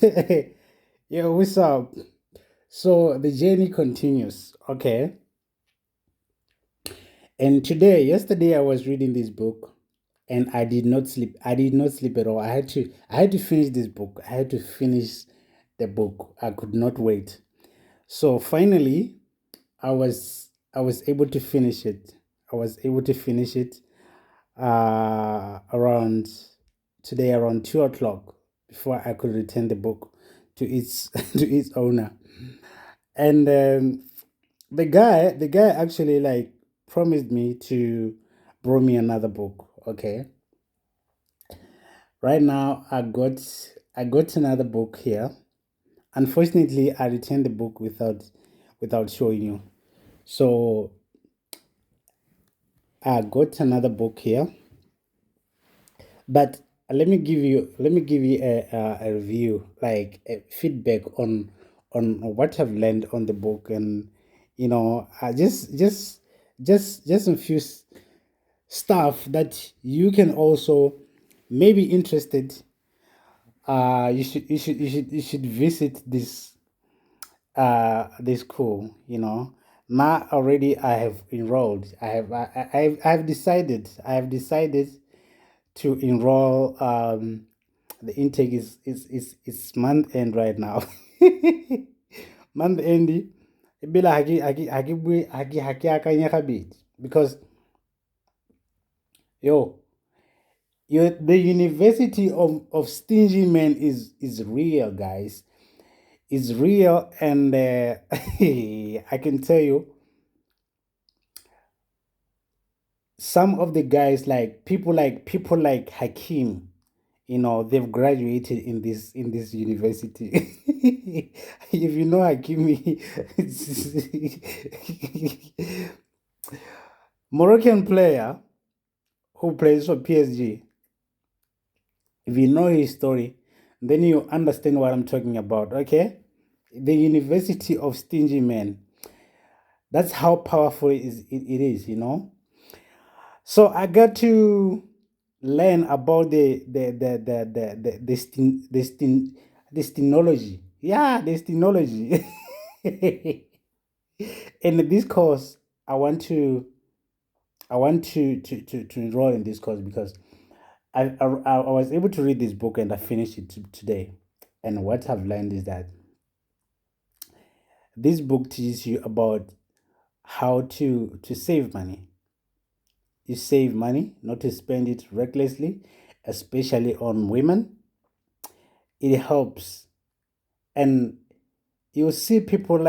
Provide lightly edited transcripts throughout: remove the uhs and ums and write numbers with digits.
Yeah, what's up? So the journey continues. Okay. And yesterday I was reading this book and I did not sleep. I did not sleep at all. I had to finish this book. I had to finish the book. I could not wait. So finally I was able to finish it. I was able to finish it around today around 2 o'clock before I could return the book to its to its owner. And the guy actually like promised me to borrow me another book. Okay, right now I got another book here. Unfortunately, I returned the book without showing you. So I got another book here, but let me give you a review, like a feedback on what I've learned on the book. And I just a few stuff that you can also maybe interested. You should visit this school. Now already I have enrolled. I have decided to enroll. The intake is month end right now. Month end. Ebile ha ke akanya gabedi because yo the university of stingy men is real, guys. It's real. And I can tell you, some of the guys, like people like Hakim, they've graduated in this university. If you know Hakimi, Moroccan player who plays for PSG. If you know his story, then you understand what I'm talking about. Okay, the University of Stingy Men. That's how powerful it is. So I got to learn about the stinology. Yeah, the stinology. In this course, I want to I want to enroll in this course because I was able to read this book and I finished it today. And what I've learned is that this book teaches you about how to save money. You save money, not to spend it recklessly, especially on women. It helps. And you see people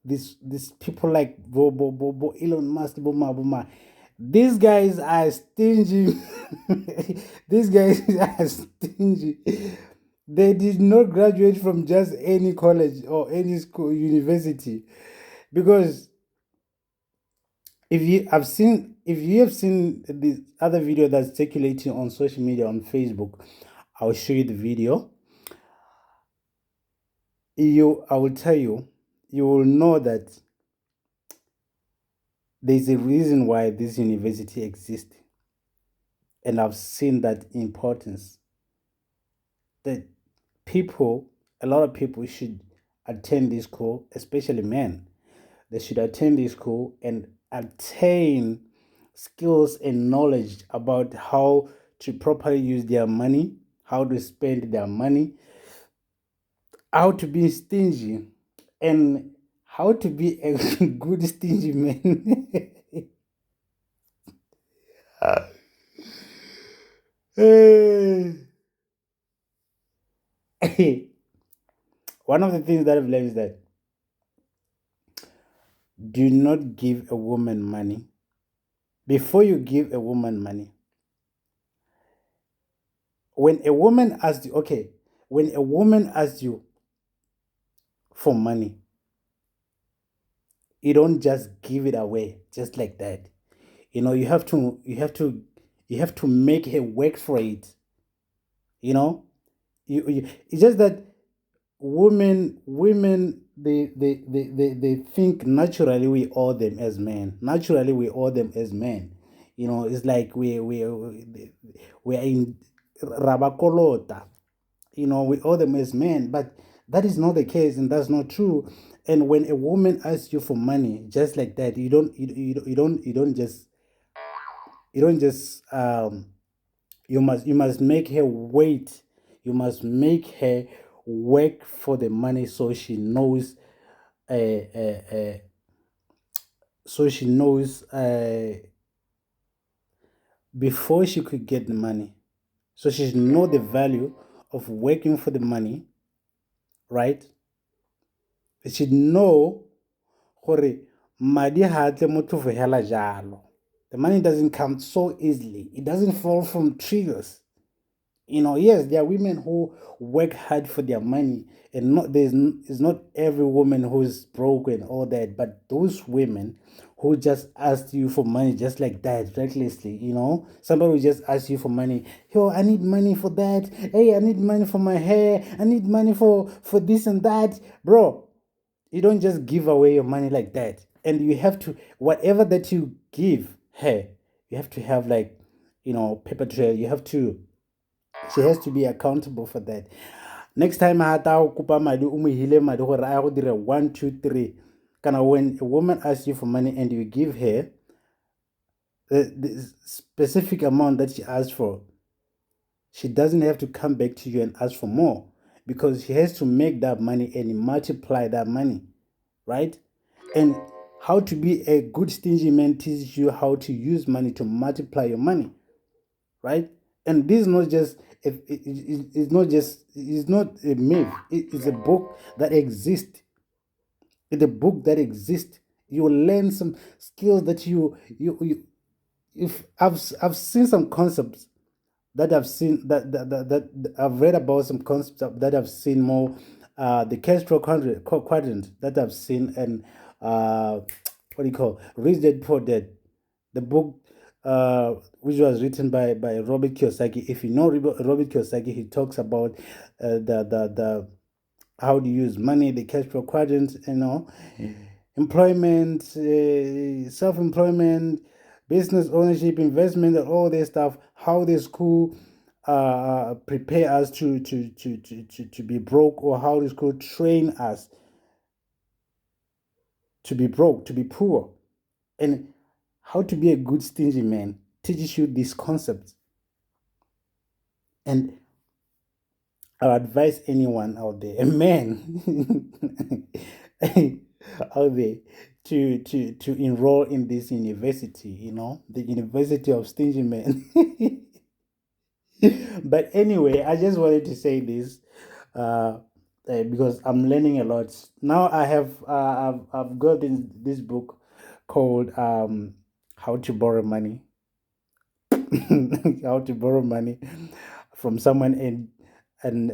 these people like Elon Musk, these guys are stingy. These guys are stingy. They did not graduate from just any college or any school university. Because if you have seen this other video that's circulating on social media on Facebook, I'll show you the video. I will tell you, you will know that there's a reason why this university exists. And I've seen that importance, that people, a lot of people should attend this school, especially men. They should attend this school and attain skills and knowledge about how to properly use their money, how to spend their money, how to be stingy, and how to be a good stingy man. One of the things that I've learned is that do not give a woman money. Before you give a woman money, when a woman asks you, okay, when a woman asks you for money, you don't just give it away just like that. You have to make her work for it. You know, it's just that women they think naturally we owe them as men. Naturally we owe them as men. It's like we are in rabakolota. we owe them as men, but that is not the case, and that's not true. And when a woman asks you for money just like that, you don't just you must make her wait. You must make her work for the money, so she knows uh, uh, uh, so she knows before she could get the money. So she should know the value of working for the money, right? She should know gore madi ha a tle motho for hela jalo. The money doesn't come so easily. It doesn't fall from trees. Yes, there are women who work hard for their money, and it's not every woman who's broke and all that, but those women who just ask you for money just like that, recklessly, somebody will just ask you for money. Yo, I need money for that. Hey, I need money for my hair. I need money for this and that, bro. You don't just give away your money like that, and you have to whatever that you give her, you have to have like paper trail. You have to She has to be accountable for that. Next time I ta go kopa madi o mo hile madi gore a go dira 1 2 3, kana when a woman asks you for money and you give her the specific amount that she asked for, she doesn't have to come back to you and ask for more, because she has to make that money and multiply that money, right? And how to be a good stingy man teaches you how to use money to multiply your money, right? And this is not just it's not a myth. It's a book that exists. It's a book that exists. You will learn some skills that you if I've seen some concepts that I've seen that I've read about some concepts that I've seen more the Castro quadrant that I've seen, and what do you call Rich Dad Poor Dad, the book which was written by Robert Kiyosaki. If you know Robert Kiyosaki, he talks about the how to use money, the cash flow quadrant, employment, self-employment, business ownership, investment, and all this stuff. How the school prepare us to be broke, or how the school train us to be broke, to be poor, and how to be a good stingy man teaches you these concepts. And I advise anyone out there, a man out there, to enroll in this university, the University of Stingy Men. But anyway, I just wanted to say this because I'm learning a lot. Now I have I've got this book called How to Borrow Money. How to borrow money from someone, and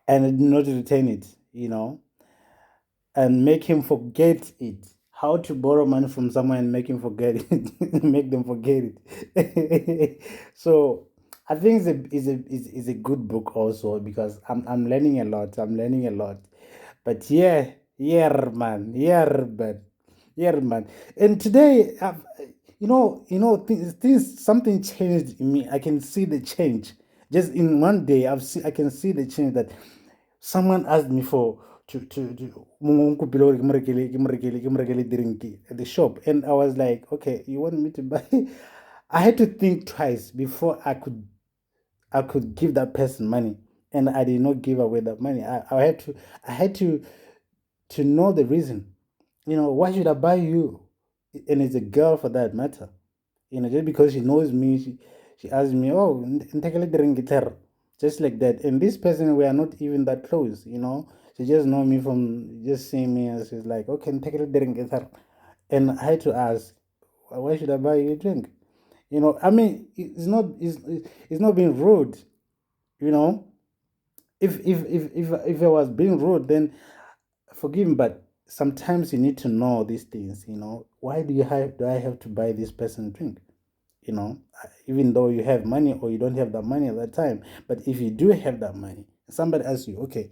not return it, and make him forget it. How to borrow money from someone and make him forget it, make them forget it. So I think it's a good book also, because I'm learning a lot. I'm learning a lot. But yeah, man, yeah, man. And today, things something changed in me. I can see the change just in one day. I can see the change that someone asked me for to drink at the shop, and I was like, okay, you want me to buy? I had to think twice before I could give that person money, and I did not give away that money. I had to know the reason. Why should I buy you? And it's a girl for that matter. Just because she knows me, she asked me, oh, ntakele drink guitar, just like that. And this person, we are not even that close. She just know me from just seeing me, and she's like, okay, ntakele drink guitar. And I had to ask, why should I buy you a drink? I mean, it's not being rude, you know. If I was being rude, then forgive me, but sometimes you need to know these things. Why do I have to buy this person a drink? Even though you have money or you don't have that money at that time. But if you do have that money, somebody asks you, okay,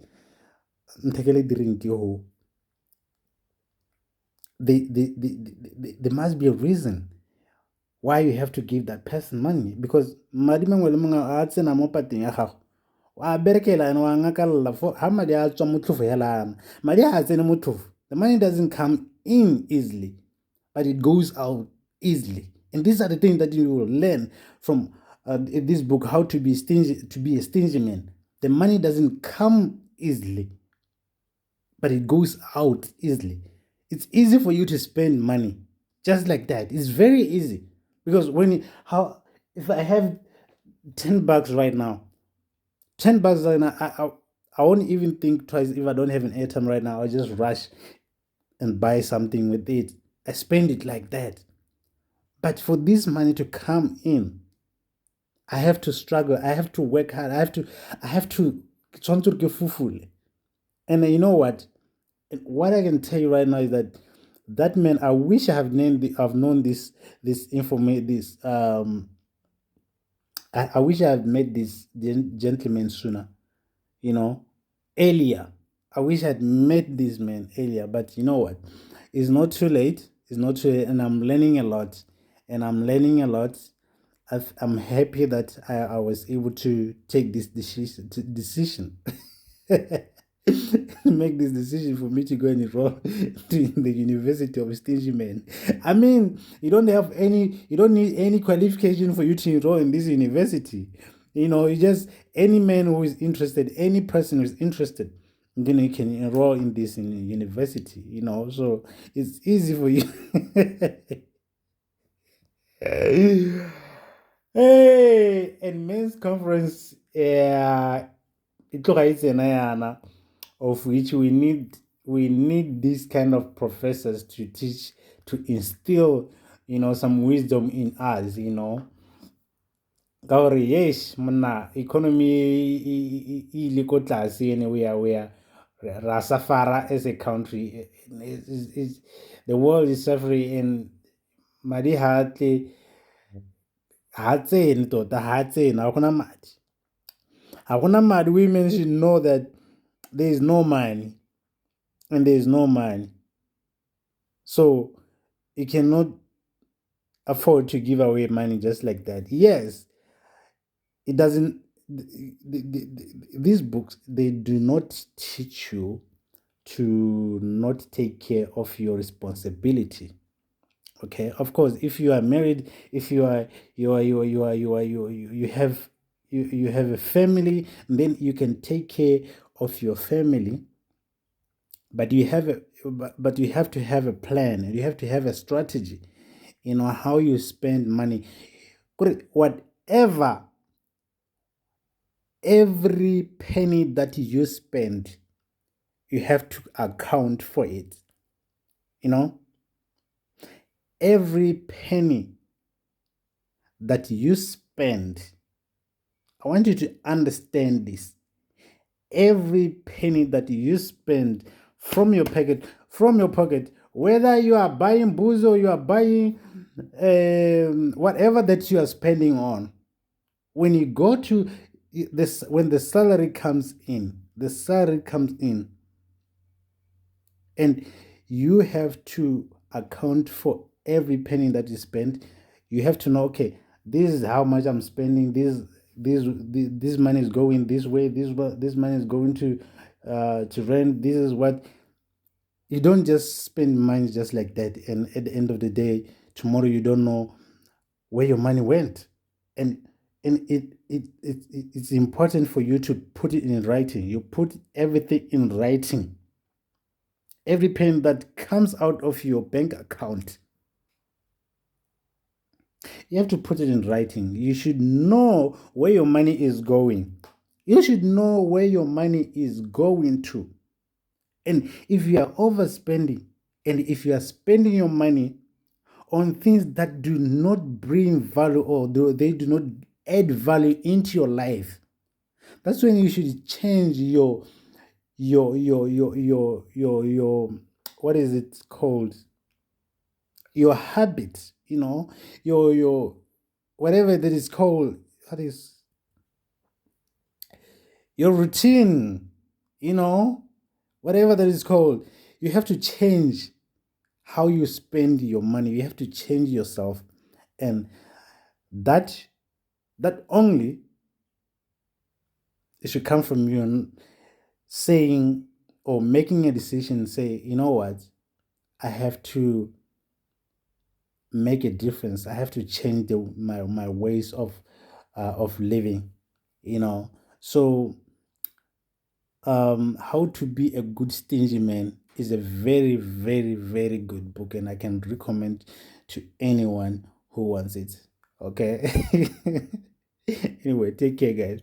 ntekele drink yo, there must be a reason why you have to give that person money, because madi mangwe le mangwe a tsena mo pateng ya gago wa berekela and wa ngakalla for ha madi a tswa motlhofo helana madi a tsene motlhofo. The money doesn't come in easily, but it goes out easily. And these are the things that you will learn from this book, How to Be Stingy, to Be a Stingy Man. The money doesn't come easily, but it goes out easily. It's easy for you to spend money just like that. It's very easy, because if I have $10 right now, $10 right now, I won't even think twice. If I don't have an airtime right now, I'll just rush and buy something with it. I spend it like that. But for this money to come in, I have to struggle. I have to work hard. I have to and you know what? What I can tell you right now is that man, I wish I have known this information, I wish I had met this gentleman sooner, you know, earlier. I wish I'd met this man earlier, but you know what? It's not too late. It's not too late, and I'm learning a lot. And I'm learning a lot. I'm happy that I was able to take this decision. Make this decision for me to go and enroll to the University of Stingy Men. I mean, you don't need any qualification for you to enroll in this university. You know, you just any man who is interested, any person who is interested, then you can enroll in this in university. You know, so it's easy for you. Hey, and men's conference, of which we need these kind of professors to teach, to instill, some wisdom in us, Gauri, yes, mana economy ile ko tlase, and we are rasafara as a country. The world is suffering, and madi hatseni tota hatseni hakuna madi. Women should know that there is no money, and there is no money, so you cannot afford to give away money just like that. Yes, it doesn't. These books, they do not teach you to not take care of your responsibility. Okay, of course, if you are married, if you have a family, then you can take care of your family, but you have to have a plan, and you have to have a strategy, how you spend money. Whatever, every penny that you spend, you have to account for it. Every penny that you spend, I want you to understand this. Every penny that you spend from your pocket, whether you are buying booze or you are buying whatever that you are spending on, when you go to this, when the salary comes in, and you have to account for every penny that you spend. You have to know, okay, this is how much I'm spending. This money is going this way. This money is going to rent. This is what. You don't just spend money just like that, and at the end of the day, tomorrow you don't know where your money went, and it's important for you to put it in writing. You put everything in writing. Every penny that comes out of your bank account, you have to put it in writing. You should know where your money is going. You should know where your money is going to. And if you are overspending, and if you are spending your money on things that do not bring value, or they do not add value into your life, that's when you should change your what is it called? Your habit, your whatever that is called, that is your routine, whatever that is called. You have to change how you spend your money. You have to change yourself, And that that only it should come from you saying or making a decision, say, you know what, I have to make a difference. I have to change my ways of living, you know. So How to Be a Good Stingy Man is a very, very, very good book, and I can recommend to anyone who wants it. Okay. Anyway, take care, guys.